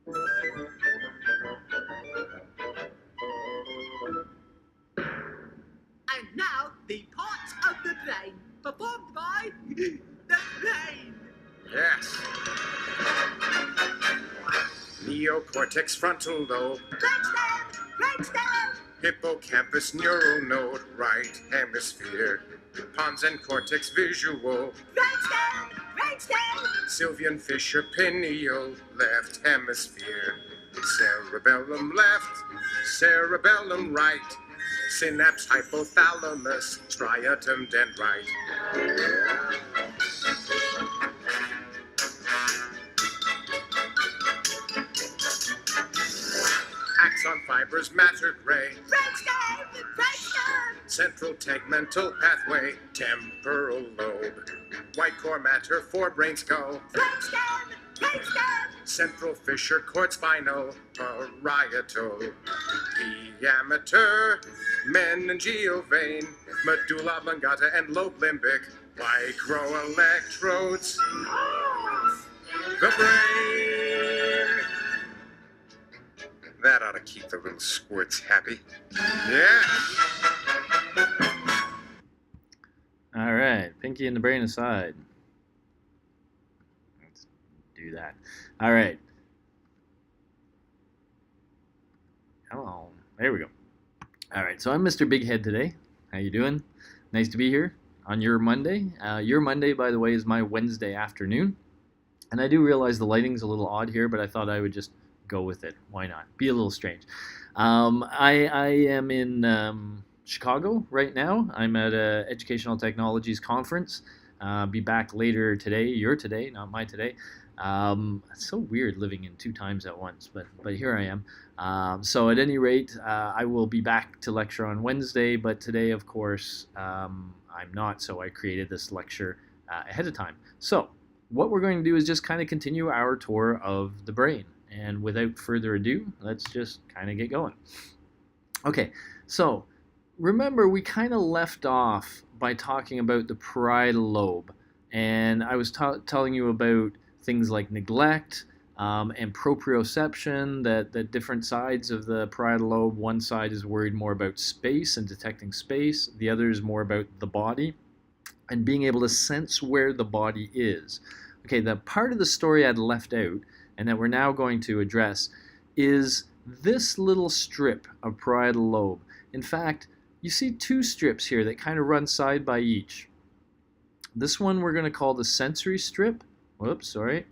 And now, the parts of the brain, performed by the brain. Yes. Neocortex, frontal lobe, Brainstem, hippocampus, neural node, right hemisphere, pons and cortex, visual, brainstem, Sylvian Fisher, pineal, left hemisphere, cerebellum left, cerebellum right, synapse, hypothalamus, striatum dendrite. Axon fibers, matter gray, brainstem, central tegmental pathway, temporal lobe, white core matter, forebrain skull, brainstem, central fissure, cord spinal, parietal, diameter, meningeal vein, medulla oblongata, and lobe limbic, microelectrodes, the brain. That ought to keep the little squirts happy. Yeah. All right, pinky and the brain aside. Let's do that. All right. Hello. There we go. All right, so I'm Mr. Big Head today. How you doing? Nice to be here on your Monday. Your Monday, by the way, is my Wednesday afternoon. And I do realize the lighting's a little odd here, but I thought I would just go with it. Why not? Be a little strange. I am in Chicago right now. I'm at a Educational Technologies conference. Be back later today. Your today, not my today. It's so weird living in two times at once, but here I am. So at any rate, I will be back to lecture on Wednesday, but today, of course, I'm not, so I created this lecture ahead of time. So what we're going to do is just kind of continue our tour of the brain. And without further ado, let's just kind of get going. Okay, so remember we kind of left off by talking about the parietal lobe. And I was telling you about things like neglect and proprioception, that different sides of the parietal lobe, one side is worried more about space and detecting space, the other is more about the body and being able to sense where the body is. Okay, the part of the story I'd left out and that we're now going to address is this little strip of parietal lobe. In fact, you see two strips here that kind of run side by each. This one we're going to call the sensory strip. Whoops, sorry.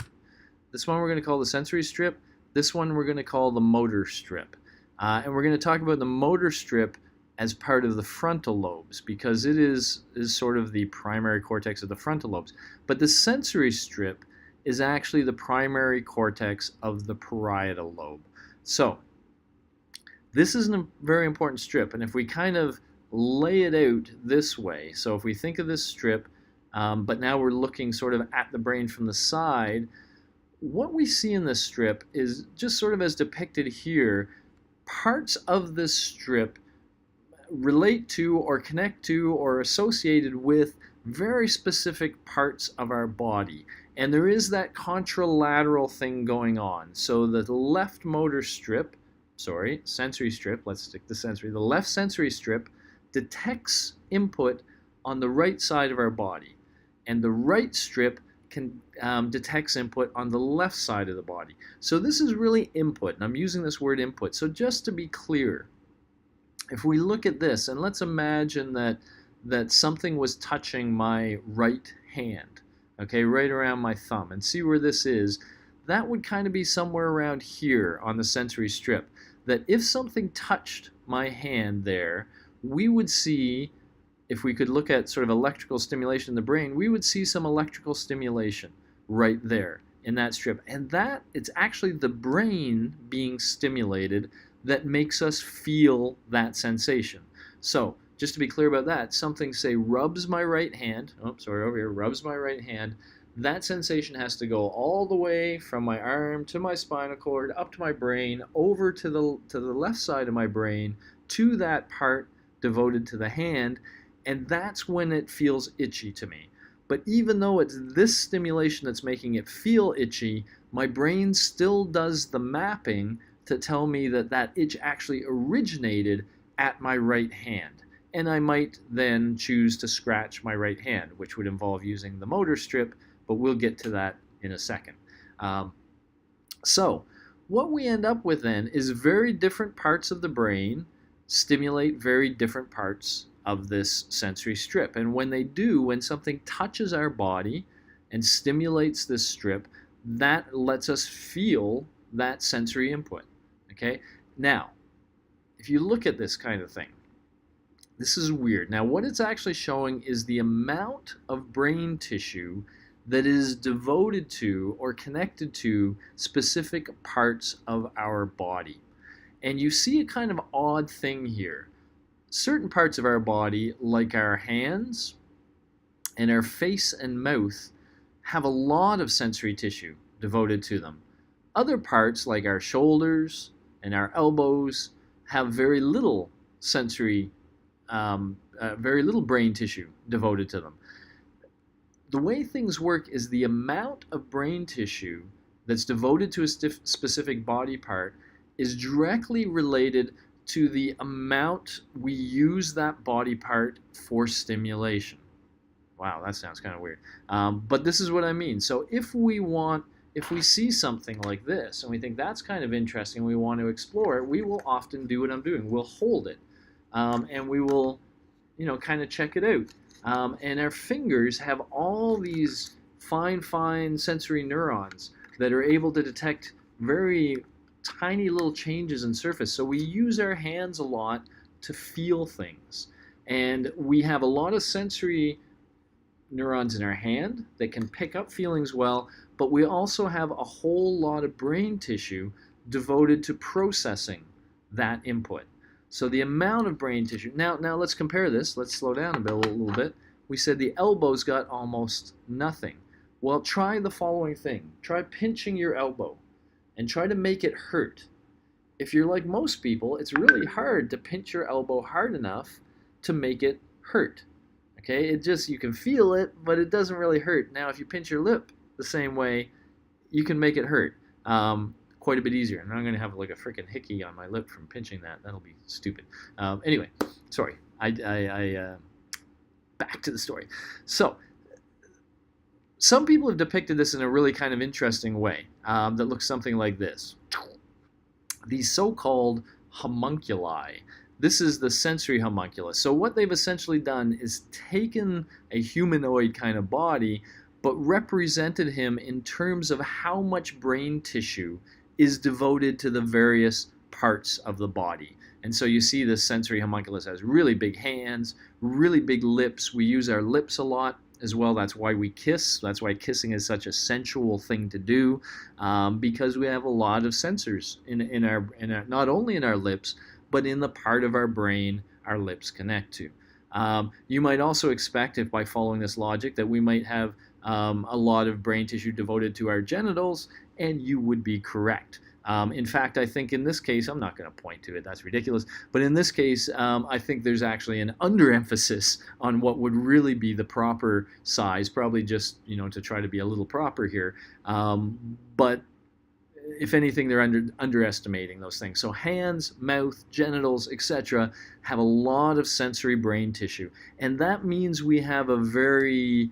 This one we're going to call the sensory strip. This one we're going to call the motor strip. And we're going to talk about the motor strip as part of the frontal lobes because it is sort of the primary cortex of the frontal lobes. But the sensory strip is actually the primary cortex of the parietal lobe. So this is a very important strip, and if we kind of lay it out this way, so if we think of this strip, but now we're looking sort of at the brain from the side, what we see in this strip is just sort of as depicted here, parts of this strip relate to or connect to or associated with very specific parts of our body. And there is that contralateral thing going on. So the left motor strip, sensory strip, let's stick to sensory. The left sensory strip detects input on the right side of our body. And the right strip detects input on the left side of the body. So this is really input, and I'm using this word input. So just to be clear, if we look at this, and let's imagine that something was touching my right hand, okay, right around my thumb, and see where this is, that would kind of be somewhere around here on the sensory strip. That if something touched my hand there, we would see, if we could look at sort of electrical stimulation in the brain, we would see some electrical stimulation right there in that strip. And that, it's actually the brain being stimulated that makes us feel that sensation. So, just to be clear about that, something, say, rubs my right hand, over here, rubs my right hand, that sensation has to go all the way from my arm to my spinal cord, up to my brain, over to the left side of my brain, to that part devoted to the hand, and that's when it feels itchy to me. But even though it's this stimulation that's making it feel itchy, my brain still does the mapping to tell me that that itch actually originated at my right hand. And I might then choose to scratch my right hand, which would involve using the motor strip, but we'll get to that in a second. So what we end up with then is very different parts of the brain stimulate very different parts of this sensory strip. And when they do, when something touches our body and stimulates this strip, that lets us feel that sensory input. Okay? Now, if you look at this kind of thing, this is weird. Now, what it's actually showing is the amount of brain tissue that is devoted to or connected to specific parts of our body. And you see a kind of odd thing here. Certain parts of our body, like our hands and our face and mouth, have a lot of sensory tissue devoted to them. Other parts, like our shoulders and our elbows, have very little very little brain tissue devoted to them. The way things work is the amount of brain tissue that's devoted to a specific body part is directly related to the amount we use that body part for stimulation. Wow, that sounds kind of weird. But this is what I mean. So if we see something like this and we think that's kind of interesting, we want to explore it, we will often do what I'm doing. We'll hold it and we will, kind of check it out. And our fingers have all these fine sensory neurons that are able to detect very tiny little changes in surface. So we use our hands a lot to feel things. And we have a lot of sensory neurons in our hand that can pick up feelings well, but we also have a whole lot of brain tissue devoted to processing that input. So the amount of brain tissue, now let's compare this. Let's slow down a little bit. We said the elbow's got almost nothing. Well, try the following thing. Try pinching your elbow and try to make it hurt. If you're like most people, it's really hard to pinch your elbow hard enough to make it hurt. Okay, you can feel it, but it doesn't really hurt. Now, if you pinch your lip the same way, you can make it hurt quite a bit easier. And I'm going to have like a freaking hickey on my lip from pinching that. That'll be stupid. Anyway, sorry. Back to the story. So, some people have depicted this in a really kind of interesting way that looks something like this. These so-called homunculi. This is the sensory homunculus. So what they've essentially done is taken a humanoid kind of body, but represented him in terms of how much brain tissue is devoted to the various parts of the body. And so you see this sensory homunculus has really big hands, really big lips. We use our lips a lot as well. That's why we kiss. That's why kissing is such a sensual thing to do, because we have a lot of sensors in our not only in our lips, but in the part of our brain our lips connect to. You might also expect, if by following this logic, that we might have a lot of brain tissue devoted to our genitals, and you would be correct. In fact, I think in this case, I'm not going to point to it, that's ridiculous, but in this case, I think there's actually an underemphasis on what would really be the proper size, probably just, to try to be a little proper here. But if anything, they're underestimating those things. So hands, mouth, genitals, etc. have a lot of sensory brain tissue. And that means we have a very,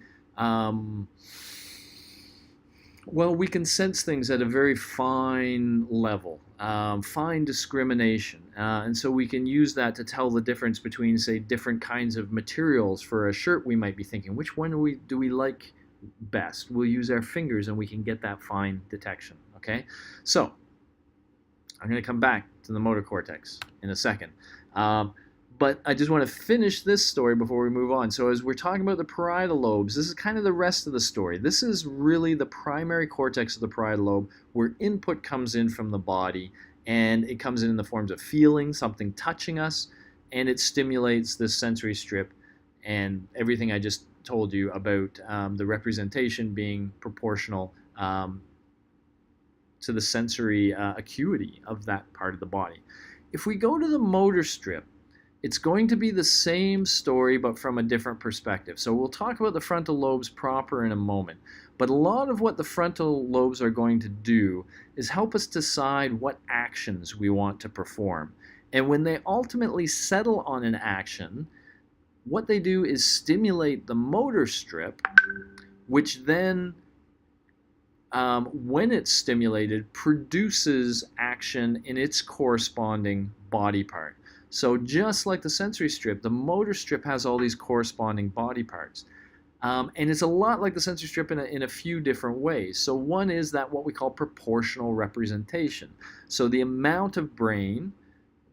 we can sense things at a very fine level, fine discrimination. And so we can use that to tell the difference between, say, different kinds of materials. For a shirt, we might be thinking, which one do we like best? We'll use our fingers and we can get that fine detection. Okay, so I'm going to come back to the motor cortex in a second. But I just want to finish this story before we move on. So as we're talking about the parietal lobes, this is kind of the rest of the story. This is really the primary cortex of the parietal lobe, where input comes in from the body, and it comes in the forms of feeling, something touching us, and it stimulates this sensory strip and everything I just told you about the representation being proportional to the sensory acuity of that part of the body. If we go to the motor strip, it's going to be the same story but from a different perspective. So we'll talk about the frontal lobes proper in a moment. But a lot of what the frontal lobes are going to do is help us decide what actions we want to perform. And when they ultimately settle on an action, what they do is stimulate the motor strip, which then, when it's stimulated, produces action in its corresponding body part. So just like the sensory strip, the motor strip has all these corresponding body parts. And it's a lot like the sensory strip in a few different ways. So one is that what we call proportional representation. So the amount of brain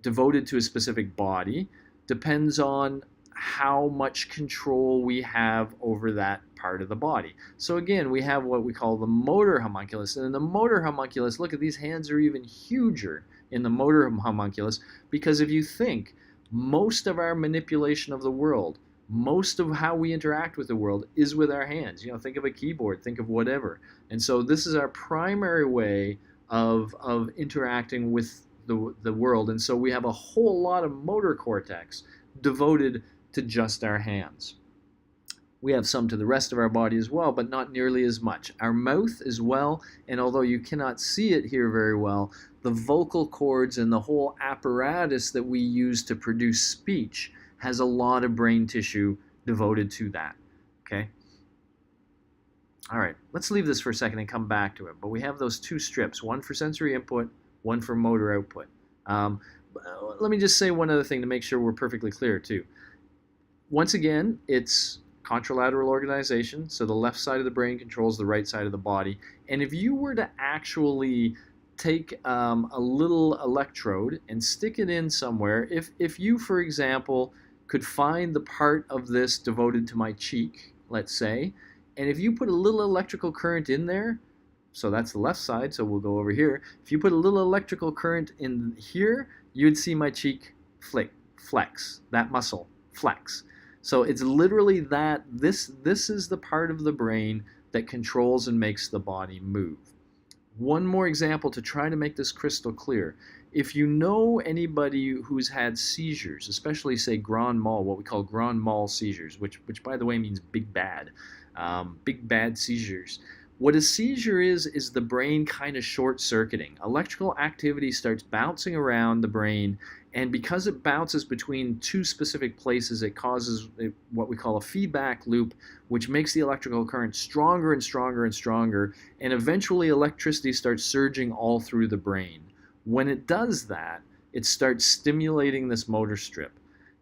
devoted to a specific body depends on how much control we have over that part of the body. So again, we have what we call the motor homunculus. And in the motor homunculus, look at these hands are even huger in the motor homunculus, because if you think, most of our manipulation of the world, most of how we interact with the world is with our hands. You know, think of a keyboard, think of whatever. And so this is our primary way of interacting with the world. And so we have a whole lot of motor cortex devoted to just our hands. We have some to the rest of our body as well, but not nearly as much. Our mouth as well, and although you cannot see it here very well, the vocal cords and the whole apparatus that we use to produce speech has a lot of brain tissue devoted to that, okay? All right, let's leave this for a second and come back to it. But we have those two strips, one for sensory input, one for motor output. Let me just say one other thing to make sure we're perfectly clear too. Once again, it's contralateral organization, so the left side of the brain controls the right side of the body. And if you were to actually take a little electrode and stick it in somewhere, if you, for example, could find the part of this devoted to my cheek, let's say, and if you put a little electrical current in there, so that's the left side, so we'll go over here. If you put a little electrical current in here, you'd see my cheek flex, that muscle flex. So it's literally that, this is the part of the brain that controls and makes the body move. One more example to try to make this crystal clear. If you know anybody who's had seizures, especially say grand mal, what we call grand mal seizures, which by the way means big bad seizures. What a seizure is the brain kind of short-circuiting. Electrical activity starts bouncing around the brain, and because it bounces between two specific places, it causes what we call a feedback loop, which makes the electrical current stronger and stronger and stronger, and eventually electricity starts surging all through the brain. When it does that, it starts stimulating this motor strip.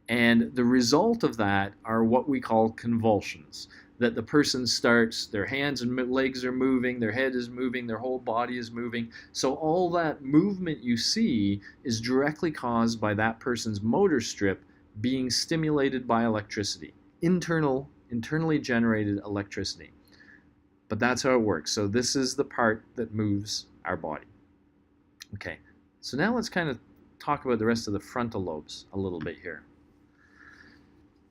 And the result of that are what we call convulsions. That the person starts, their hands and legs are moving, their head is moving, their whole body is moving. So all that movement you see is directly caused by that person's motor strip being stimulated by electricity, internally generated electricity. But that's how it works. So this is the part that moves our body. Okay, so now let's kind of talk about the rest of the frontal lobes a little bit here.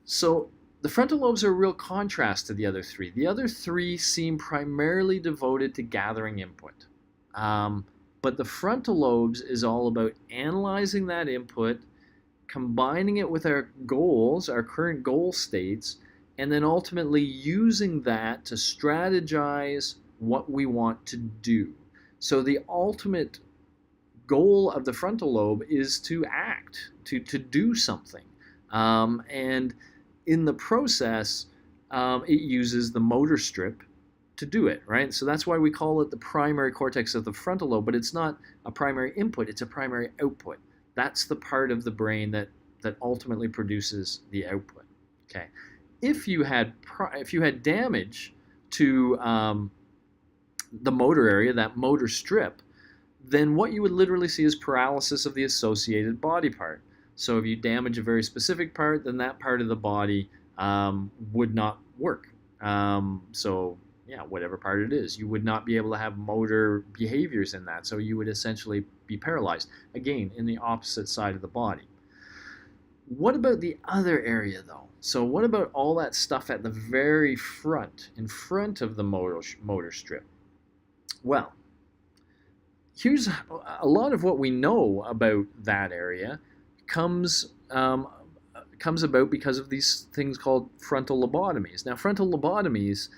So the frontal lobes are a real contrast to the other three. The other three seem primarily devoted to gathering input. But the frontal lobes is all about analyzing that input, combining it with our goals, our current goal states, and then ultimately using that to strategize what we want to do. So the ultimate goal of the frontal lobe is to act, to do something. And in the process, it uses the motor strip to do it, right? So that's why we call it the primary cortex of the frontal lobe, but it's not a primary input, it's a primary output. That's the part of the brain that ultimately produces the output, okay? If you had damage to the motor area, that motor strip, then what you would literally see is paralysis of the associated body part. So if you damage a very specific part, then that part of the body would not work. So yeah, whatever part it is, you would not be able to have motor behaviors in that. So you would essentially be paralyzed, again, in the opposite side of the body. What about the other area though? So what about all that stuff at the very front, in front of the motor strip? Well, here's a lot of what we know about that area comes comes about because of these things called frontal lobotomies. Now, frontal lobotomies,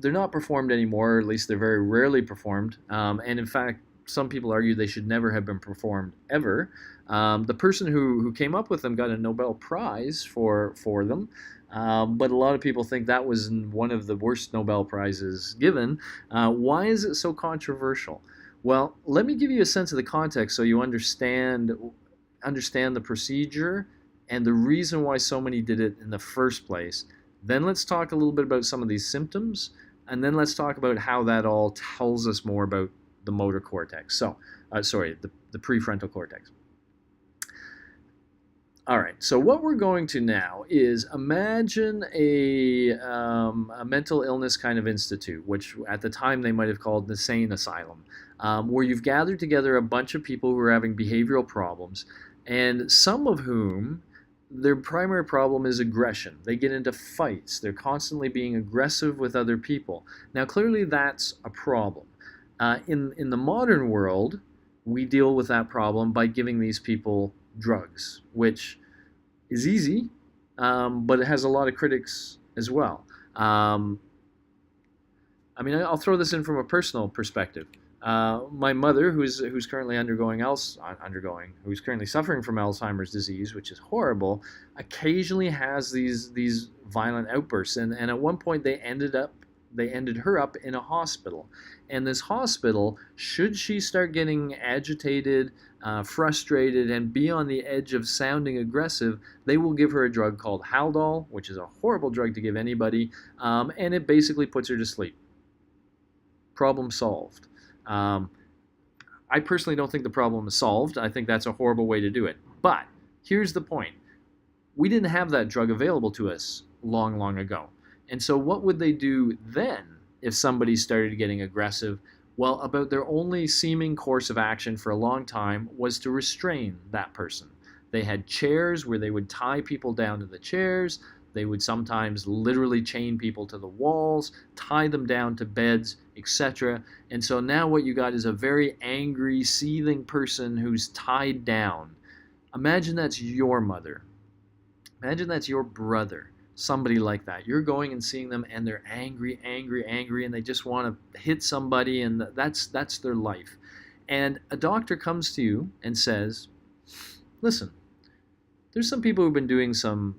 they're not performed anymore, or at least they're very rarely performed. And in fact, some people argue they should never have been performed ever. The person who came up with them got a Nobel Prize for them. But a lot of people think that was one of the worst Nobel Prizes given. Why is it so controversial? Well, let me give you a sense of the context so you understand the procedure and the reason why so many did it in the first place. Then let's talk a little bit about some of these symptoms, and then let's talk about how that all tells us more about the motor cortex. So, the prefrontal cortex. All right, so what we're going to now is imagine a mental illness kind of institute, which at the time they might have called the insane asylum, where you've gathered together a bunch of people who are having behavioral problems, and some of whom their primary problem is aggression. They get into fights. They're constantly being aggressive with other people. Now, clearly that's a problem. In the modern world, we deal with that problem by giving these people drugs, which is easy, but it has a lot of critics as well. I mean, I'll throw this in from a personal perspective. My mother, who's currently who's currently suffering from Alzheimer's disease, which is horrible, occasionally has these violent outbursts, and at one point they ended her up in a hospital. And this hospital, should she start getting agitated, frustrated, and be on the edge of sounding aggressive, they will give her a drug called Haldol, which is a horrible drug to give anybody, and it basically puts her to sleep. Problem solved. I personally don't think the problem is solved. I think that's a horrible way to do it. But here's the point. We didn't have that drug available to us long, long ago. And so what would they do then if somebody started getting aggressive? Well, about their only seeming course of action for a long time was to restrain that person. They had chairs where they would tie people down to the chairs. They would sometimes literally chain people to the walls, tie them down to beds, etc. And so now what you got is a very angry, seething person who's tied down. Imagine that's your mother. Imagine that's your brother. Somebody like that. You're going and seeing them and they're angry, and they just want to hit somebody, and that's their life. And a doctor comes to you and says, listen, there's some people who've been doing some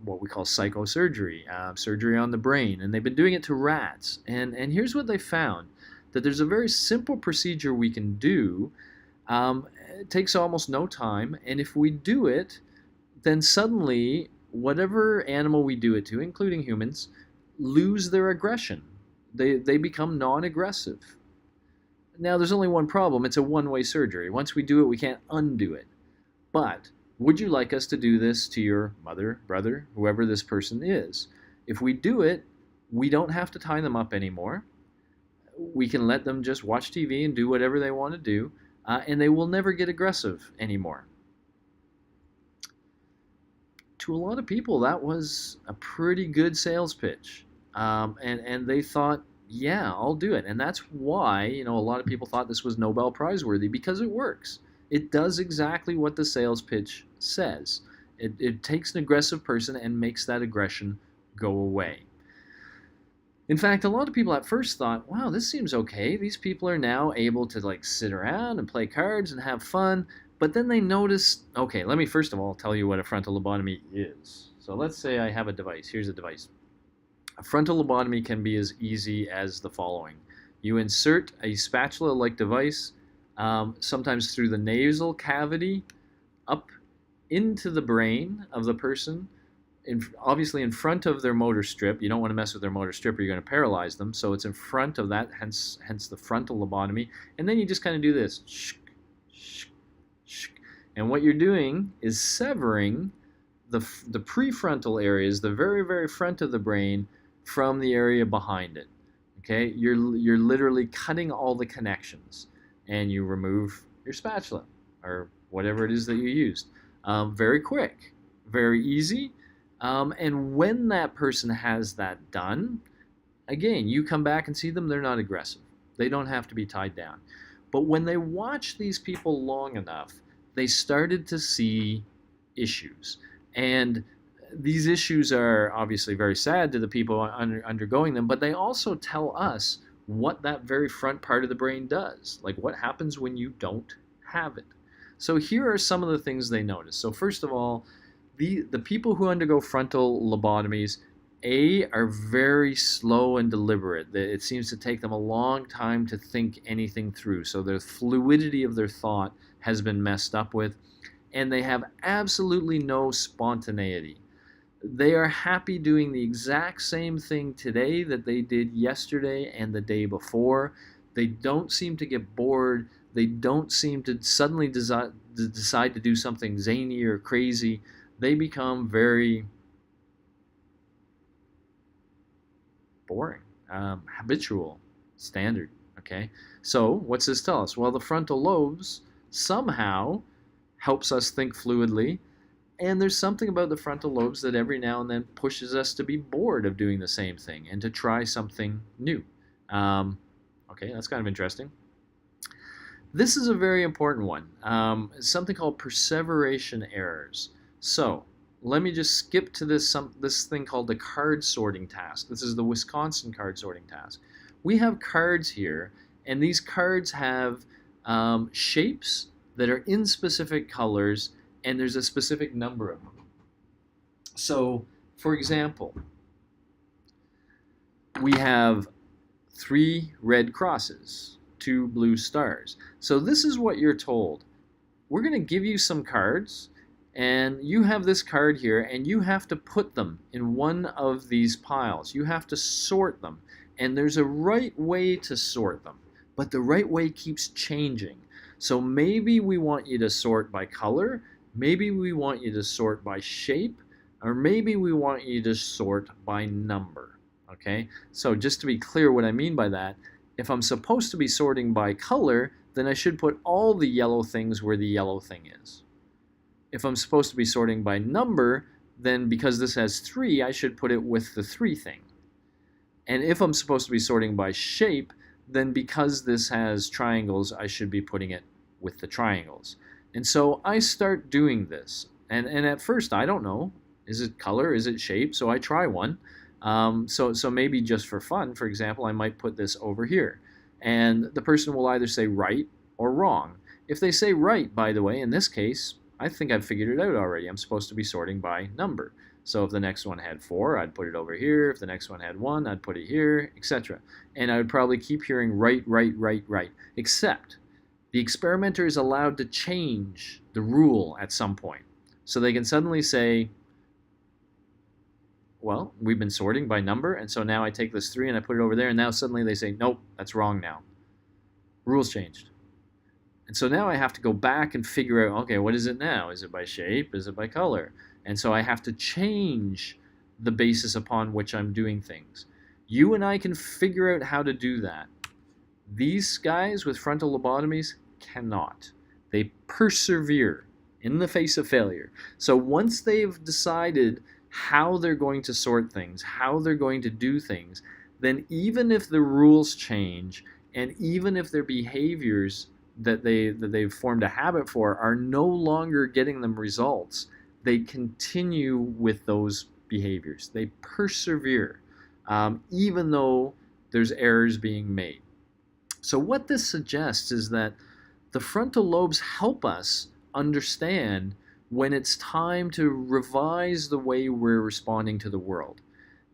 what we call psychosurgery, surgery on the brain, and they've been doing it to rats. And here's what they found, that there's a very simple procedure we can do. It takes almost no time, and if we do it, then suddenly whatever animal we do it to, including humans, lose their aggression. They become non-aggressive. Now, there's only one problem. It's a one-way surgery. Once we do it, we can't undo it. But would you like us to do this to your mother, brother, whoever this person is? If we do it, we don't have to tie them up anymore. We can let them just watch TV and do whatever they want to do, and they will never get aggressive anymore. To a lot of people, that was a pretty good sales pitch. And they thought, yeah, I'll do it. And that's why, a lot of people thought this was Nobel Prize worthy, because it works. It does exactly what the sales pitch says. It takes an aggressive person and makes that aggression go away. In fact, a lot of people at first thought, wow, this seems okay. These people are now able to sit around and play cards and have fun. But then they noticed, okay, let me first of all tell you what a frontal lobotomy is. So let's say I have a device. Here's a device. A frontal lobotomy can be as easy as the following. You insert a spatula-like device, sometimes through the nasal cavity, up into the brain of the person, obviously in front of their motor strip. You don't want to mess with their motor strip or you're going to paralyze them. So it's in front of that, hence the frontal lobotomy. And then you just kind of do this. And what you're doing is severing the prefrontal areas, the very, very front of the brain, from the area behind it. Okay, you're literally cutting all the connections, and you remove your spatula or whatever it is that you used. Very quick, very easy. And when that person has that done, again, you come back and see them, they're not aggressive. They don't have to be tied down. But when they watch these people long enough, they started to see issues. And these issues are obviously very sad to the people undergoing them, but they also tell us what that very front part of the brain does, like what happens when you don't have it. So here are some of the things they notice. So first of all, the people who undergo frontal lobotomies, are very slow and deliberate. It seems to take them a long time to think anything through. So the fluidity of their thought has been messed up with, and they have absolutely no spontaneity. They are happy doing the exact same thing today that they did yesterday and the day before. They don't seem to get bored. They don't seem to suddenly decide to do something zany or crazy. They become very boring, habitual, standard. Okay, so what's this tell us? Well, the frontal lobes somehow helps us think fluidly, and there's something about the frontal lobes that every now and then pushes us to be bored of doing the same thing and to try something new. Okay, that's kind of interesting. This is a very important one. Something called perseveration errors. So let me just skip to this thing called the card sorting task. This is the Wisconsin card sorting task. We have cards here, and these cards have shapes that are in specific colors, and there's a specific number of them. So, for example, we have 3 red crosses, 2 blue stars. So this is what you're told. We're going to give you some cards, and you have this card here, and you have to put them in one of these piles. You have to sort them, and there's a right way to sort them, but the right way keeps changing. So maybe we want you to sort by color, maybe we want you to sort by shape, or maybe we want you to sort by number. Okay, so just to be clear what I mean by that, if I'm supposed to be sorting by color, then I should put all the yellow things where the yellow thing is. If I'm supposed to be sorting by number, then because this has 3, I should put it with the 3 thing. And if I'm supposed to be sorting by shape, then because this has triangles, I should be putting it with the triangles. And so I start doing this. And at first, I don't know. Is it color? Is it shape? So I try one. So maybe just for fun, for example, I might put this over here. And the person will either say right or wrong. If they say right, by the way, in this case, I think I've figured it out already. I'm supposed to be sorting by number. So if the next one had 4, I'd put it over here. If the next one had 1, I'd put it here, etc. And I would probably keep hearing right, right, right, right. Except the experimenter is allowed to change the rule at some point. So they can suddenly say, well, we've been sorting by number, and so now I take this 3 and I put it over there, and now suddenly they say, nope, that's wrong now. Rules changed. And so now I have to go back and figure out, okay, what is it now? Is it by shape? Is it by color? And so I have to change the basis upon which I'm doing things. You and I can figure out how to do that. These guys with frontal lobotomies cannot. They persevere in the face of failure. So once they've decided how they're going to sort things, how they're going to do things, then even if the rules change, and even if their behaviors that they've formed a habit for are no longer getting them results, they continue with those behaviors. They persevere, even though there's errors being made. So what this suggests is that the frontal lobes help us understand when it's time to revise the way we're responding to the world.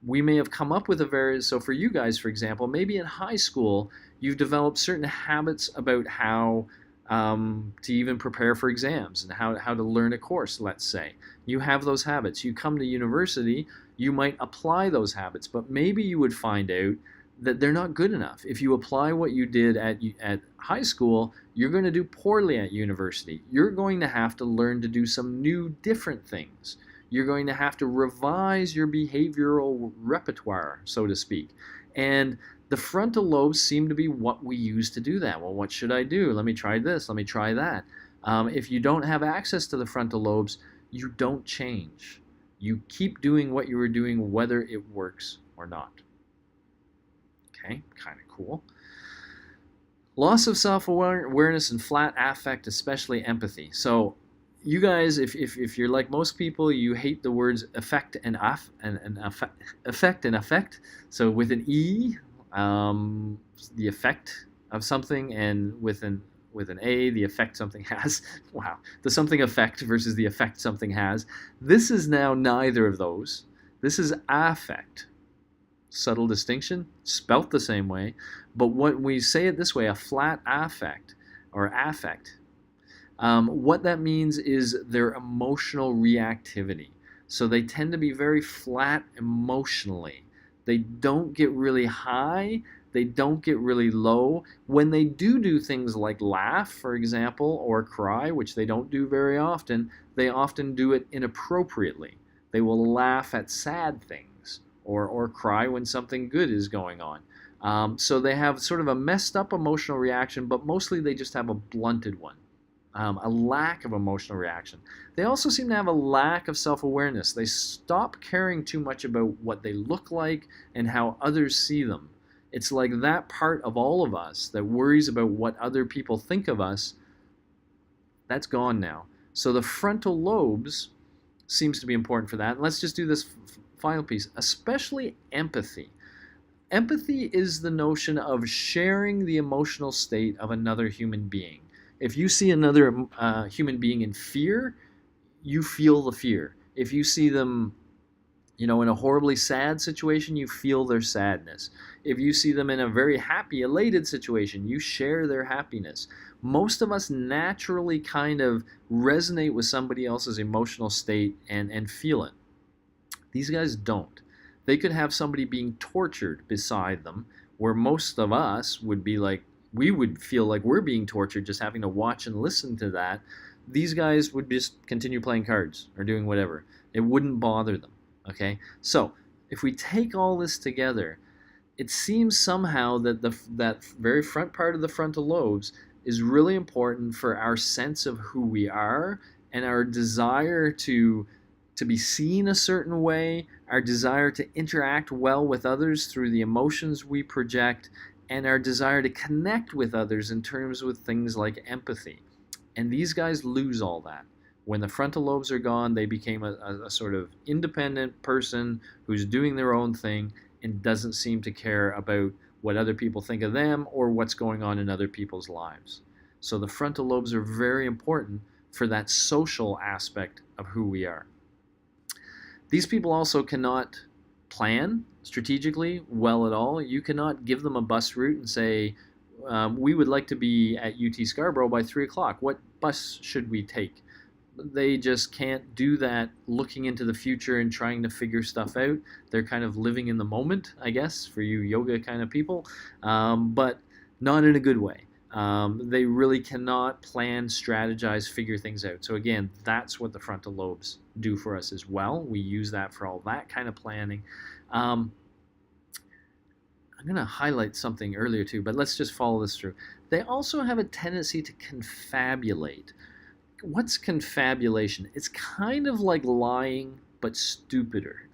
We may have come up with so for you guys, for example, maybe in high school, you've developed certain habits about how to even prepare for exams and how to learn a course, let's say. You have those habits. You come to university, you might apply those habits, but maybe you would find out that they're not good enough. If you apply what you did at high school, you're going to do poorly at university. You're going to have to learn to do some new, different things. You're going to have to revise your behavioral repertoire, so to speak. And the frontal lobes seem to be what we use to do that. Well, what should I do? Let me try this. Let me try that. If you don't have access to the frontal lobes, you don't change. You keep doing what you were doing, whether it works or not. Okay, kind of cool. Loss of self-awareness and flat affect, especially empathy. So you guys, if you're like most people, you hate the words effect and affect. So with an E, the effect of something, and with an A, the effect something has. Wow, the something effect versus the effect something has. This is now neither of those. This is affect. Subtle distinction, spelt the same way, but when we say it this way, a flat affect or affect, what that means is their emotional reactivity. So they tend to be very flat emotionally. They don't get really high, they don't get really low. When they do things like laugh, for example, or cry, which they don't do very often, they often do it inappropriately. They will laugh at sad things or cry when something good is going on. So they have sort of a messed up emotional reaction, but mostly they just have a blunted one. A lack of emotional reaction. They also seem to have a lack of self-awareness. They stop caring too much about what they look like and how others see them. It's like that part of all of us that worries about what other people think of us, that's gone now. So the frontal lobes seems to be important for that. And let's just do this final piece, especially empathy. Empathy is the notion of sharing the emotional state of another human being. If you see another human being in fear, you feel the fear. If you see them, in a horribly sad situation, you feel their sadness. If you see them in a very happy, elated situation, you share their happiness. Most of us naturally kind of resonate with somebody else's emotional state and feel it. These guys don't. They could have somebody being tortured beside them, where most of us would be like, we would feel like we're being tortured just having to watch and listen to that. These guys would just continue playing cards or doing whatever. It wouldn't bother them, okay? So if we take all this together, it seems somehow that that very front part of the frontal lobes is really important for our sense of who we are and our desire to be seen a certain way, our desire to interact well with others through the emotions we project, and our desire to connect with others in terms with things like empathy. And these guys lose all that. When the frontal lobes are gone, they became a sort of independent person who's doing their own thing and doesn't seem to care about what other people think of them or what's going on in other people's lives. So the frontal lobes are very important for that social aspect of who we are. These people also cannot plan strategically well at all. You cannot give them a bus route and say, we would like to be at UT Scarborough by 3 o'clock. What bus should we take? They just can't do that looking into the future and trying to figure stuff out. They're kind of living in the moment, I guess, for you yoga kind of people, but not in a good way. They really cannot plan, strategize, figure things out. So again, that's what the frontal lobes do for us as well. We use that for all that kind of planning. I'm going to highlight something earlier too, but let's just follow this through. They also have a tendency to confabulate. What's confabulation? It's kind of like lying, but stupider.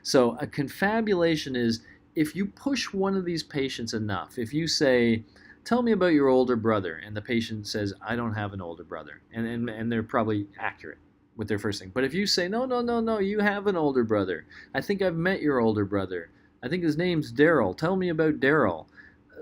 So a confabulation is if you push one of these patients enough, if you say, tell me about your older brother, and the patient says, I don't have an older brother, and they're probably accurate with their first thing. But if you say, no, you have an older brother. I think I've met your older brother. I think his name's Daryl. Tell me about Daryl.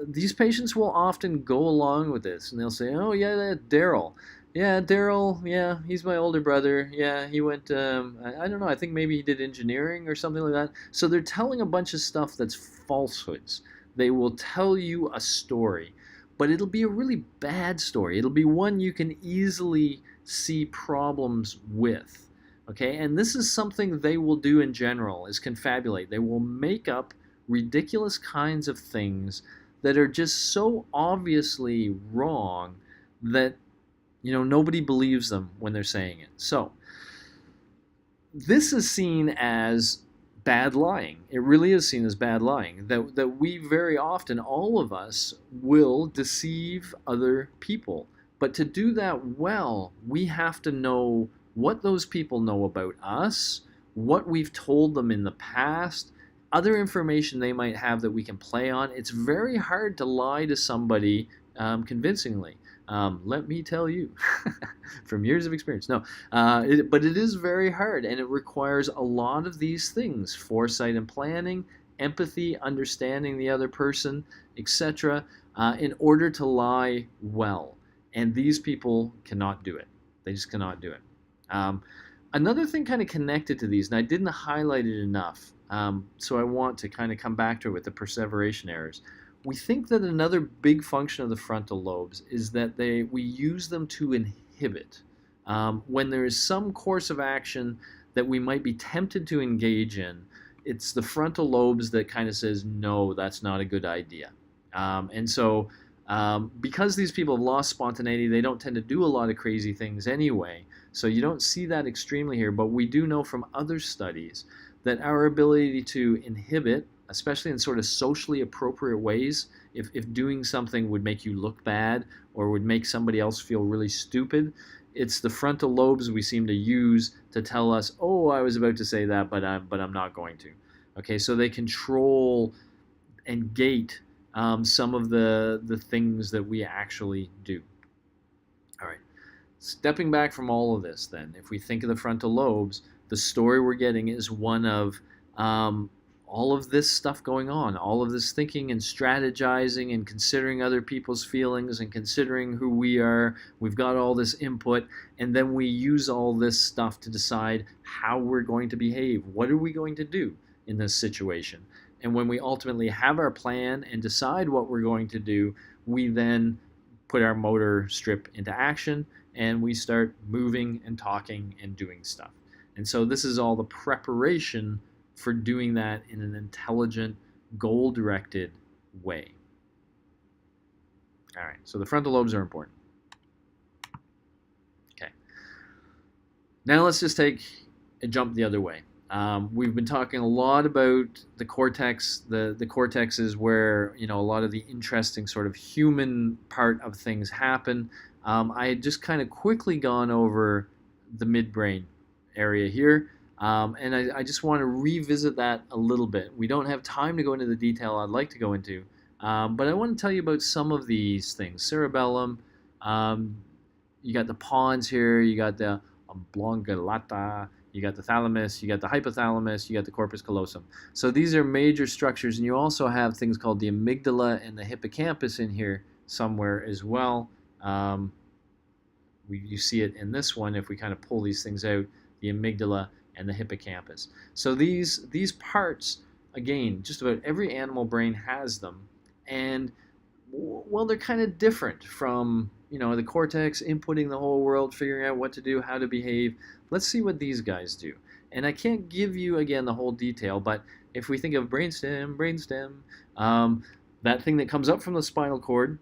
These patients will often go along with this, and they'll say, oh, yeah, Daryl. Yeah, Daryl, yeah, he's my older brother. Yeah, he went, I don't know, I think maybe he did engineering or something like that. So they're telling a bunch of stuff that's falsehoods. They will tell you a story, but it'll be a really bad story. It'll be one you can easily see problems with, okay? And this is something they will do in general, is confabulate. They will make up ridiculous kinds of things that are just so obviously wrong that nobody believes them when they're saying it. So this is seen as bad lying. It really is seen as bad lying. That we very often, all of us, will deceive other people. But to do that well, we have to know what those people know about us, what we've told them in the past, other information they might have that we can play on. It's very hard to lie to somebody convincingly. Let me tell you from years of experience. No, but it is very hard, and it requires a lot of these things: foresight and planning, empathy, understanding the other person, etc., in order to lie well. And these people cannot do it. They just cannot do it. Another thing kind of connected to these, and I didn't highlight it enough, so I want to kind of come back to it with the perseveration errors. We think that another big function of the frontal lobes is that we use them to inhibit. When there is some course of action that we might be tempted to engage in, it's the frontal lobes that kind of says, no, that's not a good idea. And so because these people have lost spontaneity, they don't tend to do a lot of crazy things anyway. So you don't see that extremely here, but we do know from other studies that our ability to inhibit, especially in sort of socially appropriate ways, if doing something would make you look bad or would make somebody else feel really stupid, it's the frontal lobes we seem to use to tell us, oh, I was about to say that, but I'm not going to. Okay, so they control and gate some of the things that we actually do. All right, stepping back from all of this then, if we think of the frontal lobes, the story we're getting is one of all of this stuff going on, all of this thinking and strategizing and considering other people's feelings and considering who we are. We've got all this input, and then we use all this stuff to decide how we're going to behave. What are we going to do in this situation? And when we ultimately have our plan and decide what we're going to do, we then put our motor strip into action and we start moving and talking and doing stuff. And so this is all the preparation for doing that in an intelligent, goal-directed way. All right, so the frontal lobes are important. Okay. Now let's just take a jump the other way. We've been talking a lot about the cortex. The cortex is where, a lot of the interesting sort of human part of things happen. I had just kind of quickly gone over the midbrain area here. And I just want to revisit that a little bit. We don't have time to go into the detail I'd like to go into, but I want to tell you about some of these things. Cerebellum, you got the pons here, you got the oblongata, you got the thalamus, you got the hypothalamus, you got the corpus callosum. So these are major structures, and you also have things called the amygdala and the hippocampus in here somewhere as well. You see it in this one if we kind of pull these things out, the amygdala and the hippocampus. So these parts, again, just about every animal brain has them, and well, they're kind of different from the cortex inputting the whole world, figuring out what to do, how to behave. Let's see what these guys do. And I can't give you again the whole detail, but if we think of brainstem, that thing that comes up from the spinal cord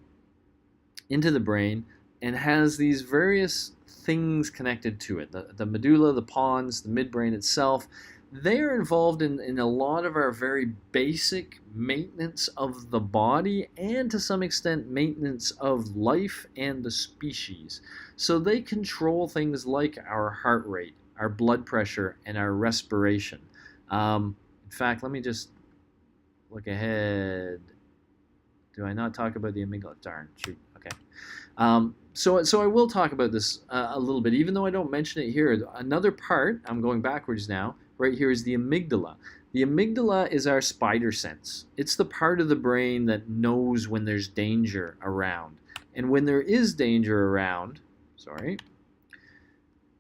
into the brain and has these various things connected to it. The medulla, the pons, the midbrain itself, they are involved in a lot of our very basic maintenance of the body and to some extent maintenance of life and the species. So they control things like our heart rate, our blood pressure, and our respiration. In fact, let me just look ahead. Do I not talk about the amygdala? Darn, shoot, okay. So I will talk about this a little bit, even though I don't mention it here. Another part, I'm going backwards now, right here is the amygdala. The amygdala is our spider sense. It's the part of the brain that knows when there's danger around. And when there is danger around,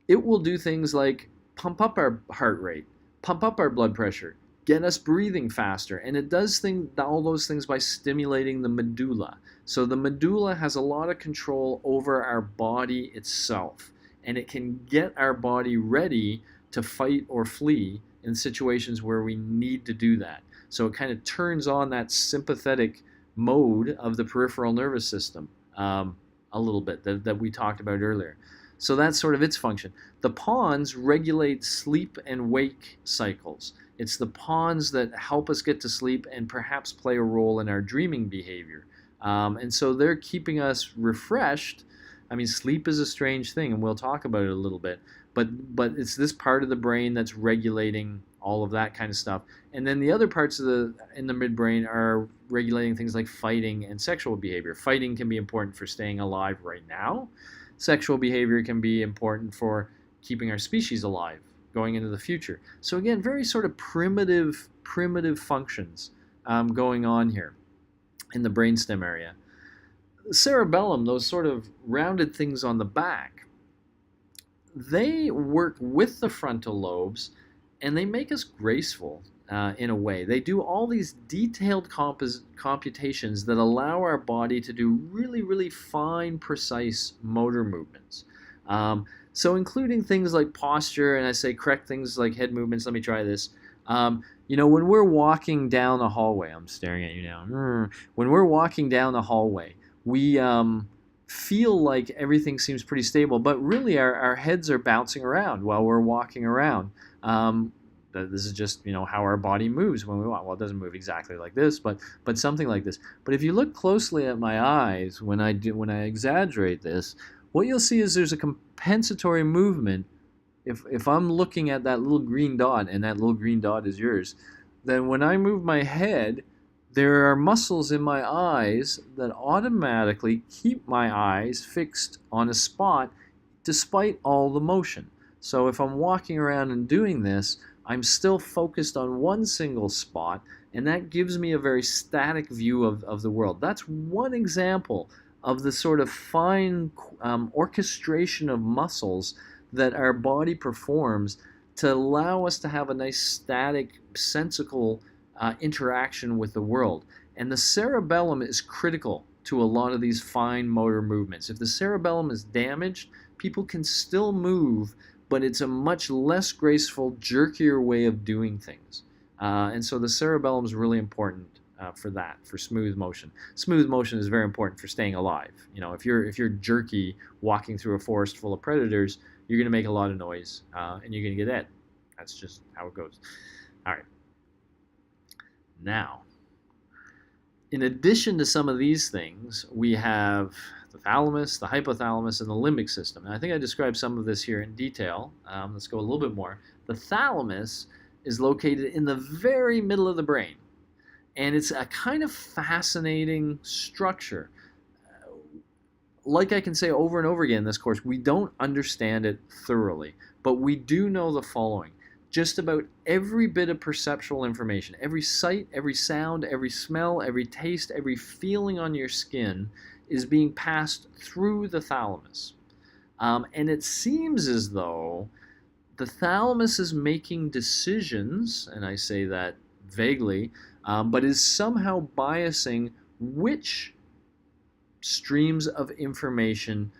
it will do things like pump up our heart rate, pump up our blood pressure, get us breathing faster. And it does all those things by stimulating the medulla. So the medulla has a lot of control over our body itself. And it can get our body ready to fight or flee in situations where we need to do that. So it kind of turns on that sympathetic mode of the peripheral nervous system a little bit that we talked about earlier. So that's sort of its function. The pons regulate sleep and wake cycles. It's the pons that help us get to sleep and perhaps play a role in our dreaming behavior. And so they're keeping us refreshed I mean, sleep is a strange thing, and we'll talk about it a little bit. But it's this part of the brain that's regulating all of that kind of stuff. And then the other parts of in the midbrain are regulating things like fighting and sexual behavior. Fighting can be important for staying alive right now. Sexual behavior can be important for keeping our species alive going into the future. So again, very sort of primitive functions going on here in the brainstem area. The cerebellum, those sort of rounded things on the back, they work with the frontal lobes, and they make us graceful in a way. They do all these detailed computations that allow our body to do really, really fine, precise motor movements. So including things like posture, and I say correct things like head movements. Let me try this. You know, when we're walking down the hallway, I'm staring at you now. When we're walking down the hallway, we feel like everything seems pretty stable, but really our heads are bouncing around while we're walking around. This is just, you know, how our body moves when we walk. Well, it doesn't move exactly like this, but something like this. But if you look closely at my eyes when I exaggerate this, what you'll see is there's a compensatory movement. If I'm looking at that little green dot, and that little green dot is yours, then when I move my head, there are muscles in my eyes that automatically keep my eyes fixed on a spot despite all the motion. So if I'm walking around and doing this, I'm still focused on one single spot, and that gives me a very static view of the world. That's one example of the sort of fine orchestration of muscles that our body performs to allow us to have a nice static, sensical interaction with the world. And the cerebellum is critical to a lot of these fine motor movements. If the cerebellum is damaged, people can still move, but it's a much less graceful, jerkier way of doing things. And so the cerebellum is really important for that, for smooth motion. Smooth motion is very important for staying alive. You know, if you're jerky walking through a forest full of predators, you're going to make a lot of noise, and you're going to get dead. That's just how it goes. All right. Now, in addition to some of these things, we have the thalamus, the hypothalamus, and the limbic system. And I think I described some of this here in detail. Let's go a little bit more. The thalamus is located in the very middle of the brain, and it's a kind of fascinating structure. Like I can say over and over again in this course, we don't understand it thoroughly, but we do know the following. Just about every bit of perceptual information, every sight, every sound, every smell, every taste, every feeling on your skin is being passed through the thalamus. And it seems as though the thalamus is making decisions, and I say that vaguely, but is somehow biasing which streams of information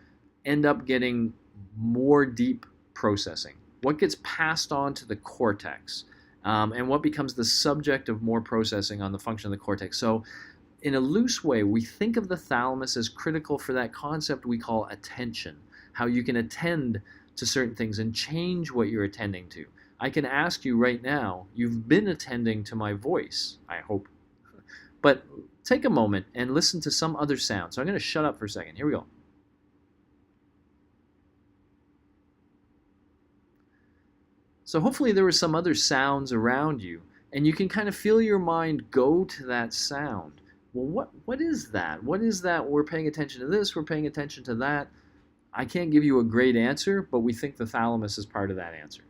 end up getting more deep processing. What gets passed on to the cortex, and what becomes the subject of more processing on the function of the cortex. So in a loose way, we think of the thalamus as critical for that concept we call attention, how you can attend to certain things and change what you're attending to. I can ask you right now, you've been attending to my voice, I hope. But take a moment and listen to some other sound. So I'm going to shut up for a second. Here we go. So hopefully there were some other sounds around you, and you can kind of feel your mind go to that sound. Well, what is that? What is that? We're paying attention to this, we're paying attention to that. I can't give you a great answer, but we think the thalamus is part of that answer.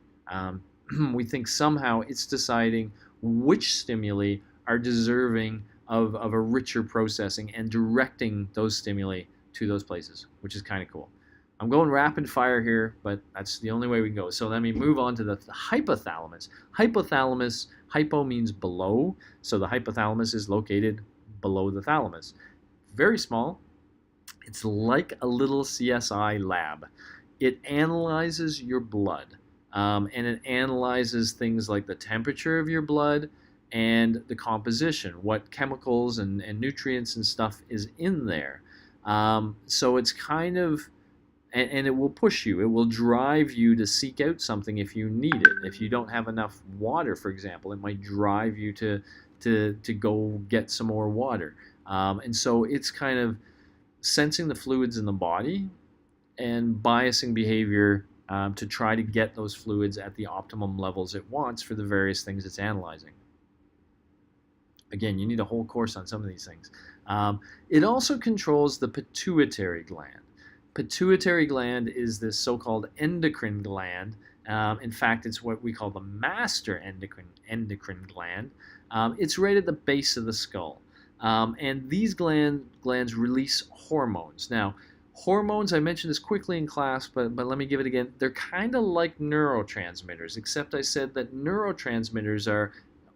We think somehow it's deciding which stimuli are deserving of a richer processing and directing those stimuli to those places, which is kind of cool. I'm going rapid fire here, but that's the only way we can go. So let me move on to the hypothalamus. Hypothalamus, hypo means below, so the hypothalamus is located below the thalamus. Very small. It's like a little CSI lab. It analyzes your blood, and it analyzes things like the temperature of your blood and the composition, what chemicals and nutrients and stuff is in there. So it's kind of, and it will push you. It will drive you to seek out something if you need it. If you don't have enough water, for example, it might drive you to go get some more water. And so it's kind of sensing the fluids in the body and biasing behavior to try to get those fluids at the optimum levels it wants for the various things it's analyzing. Again, you need a whole course on some of these things. It also controls the pituitary gland. Pituitary gland is this so-called endocrine gland. In fact, it's what we call the master endocrine gland. It's right at the base of the skull. And these glands release hormones. Now, hormones, I mentioned this quickly in class, but let me give it again. They're kind of like neurotransmitters, except I said that neurotransmitters are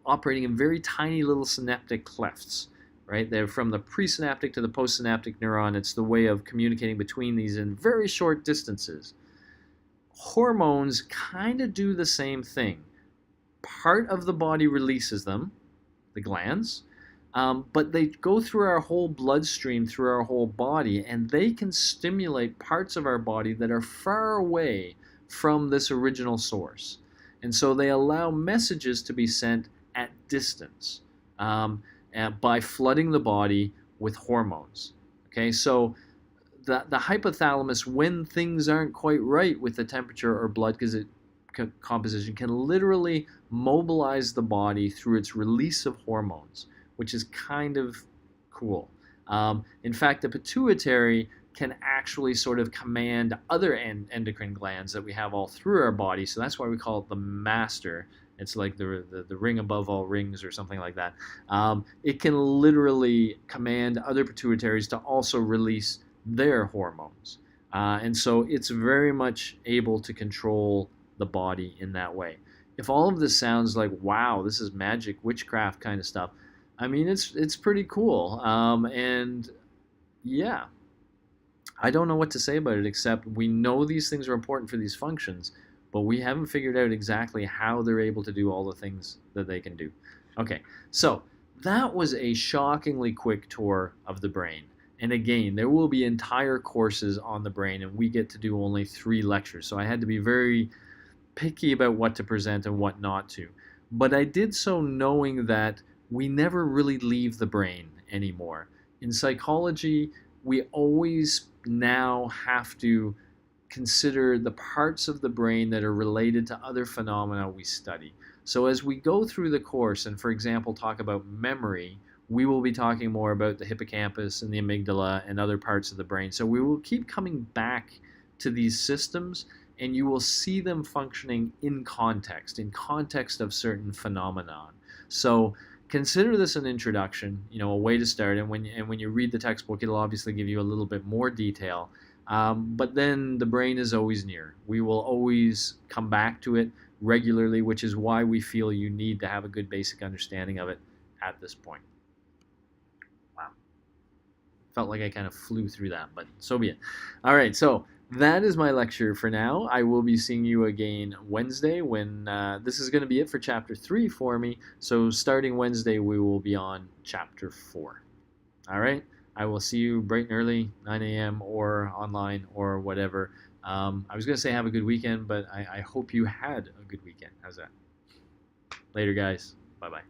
operating in very tiny little synaptic clefts, right? They're from the presynaptic to the postsynaptic neuron. It's the way of communicating between these in very short distances. Hormones kind of do the same thing. Part of the body releases them, the glands, but they go through our whole bloodstream, through our whole body, and they can stimulate parts of our body that are far away from this original source. And so they allow messages to be sent at distance by flooding the body with hormones. Okay, so the hypothalamus, when things aren't quite right with the temperature or blood composition, can literally mobilize the body through its release of hormones, which is kind of cool. In fact, the pituitary can actually sort of command other endocrine glands that we have all through our body, so that's why we call it the master. It's like the ring above all rings or something like that. It can literally command other pituitaries to also release their hormones. And so it's very much able to control the body in that way. If all of this sounds like, wow, this is magic, witchcraft kind of stuff, I mean, it's pretty cool. And yeah, I don't know what to say about it, except we know these things are important for these functions, but we haven't figured out exactly how they're able to do all the things that they can do. Okay, so that was a shockingly quick tour of the brain. And again, there will be entire courses on the brain, and we get to do only 3 lectures. So I had to be very picky about what to present and what not to. But I did so knowing that we never really leave the brain anymore. In psychology, we always now have to consider the parts of the brain that are related to other phenomena we study. So as we go through the course and, for example, talk about memory, we will be talking more about the hippocampus and the amygdala and other parts of the brain. So we will keep coming back to these systems, and you will see them functioning in context of certain phenomenon. So consider this an introduction, a way to start. And when you read the textbook, it'll obviously give you a little bit more detail. But then the brain is always near. We will always come back to it regularly, which is why we feel you need to have a good basic understanding of it at this point. Wow. Felt like I kind of flew through that, but so be it. All right, so that is my lecture for now. I will be seeing you again Wednesday when this is going to be it for Chapter 3 for me. So starting Wednesday, we will be on Chapter 4. All right? I will see you bright and early, 9 a.m. or online or whatever. I was going to say have a good weekend, but I hope you had a good weekend. How's that? Later, guys. Bye-bye.